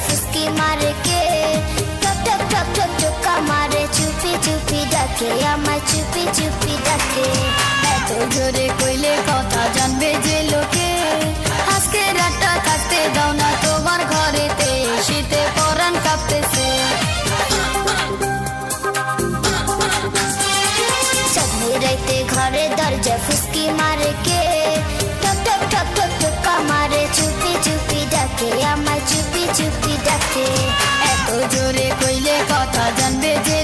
ফুসকি মারে কে, টক টক টক টক টোকা মারে চুপি চুপি ডাকে, আমায় চুপি চুপি ডাকে। এত জোরে কইলে কথা জানবে যে লোকে, আজকে রাতটা থাকতে দাও না তোমার ঘরেতে, শীতে পরাণ কাঁপতেছে। চাঁদনি রাইতে ঘরে দরজা ফুসকি মারে কে, টক টক টক টক টোকা মারে চুপি চুপি ডাকে, আমায় চুপি চুপি ডাকে। এত জোরে কইলে কথা জানবে যে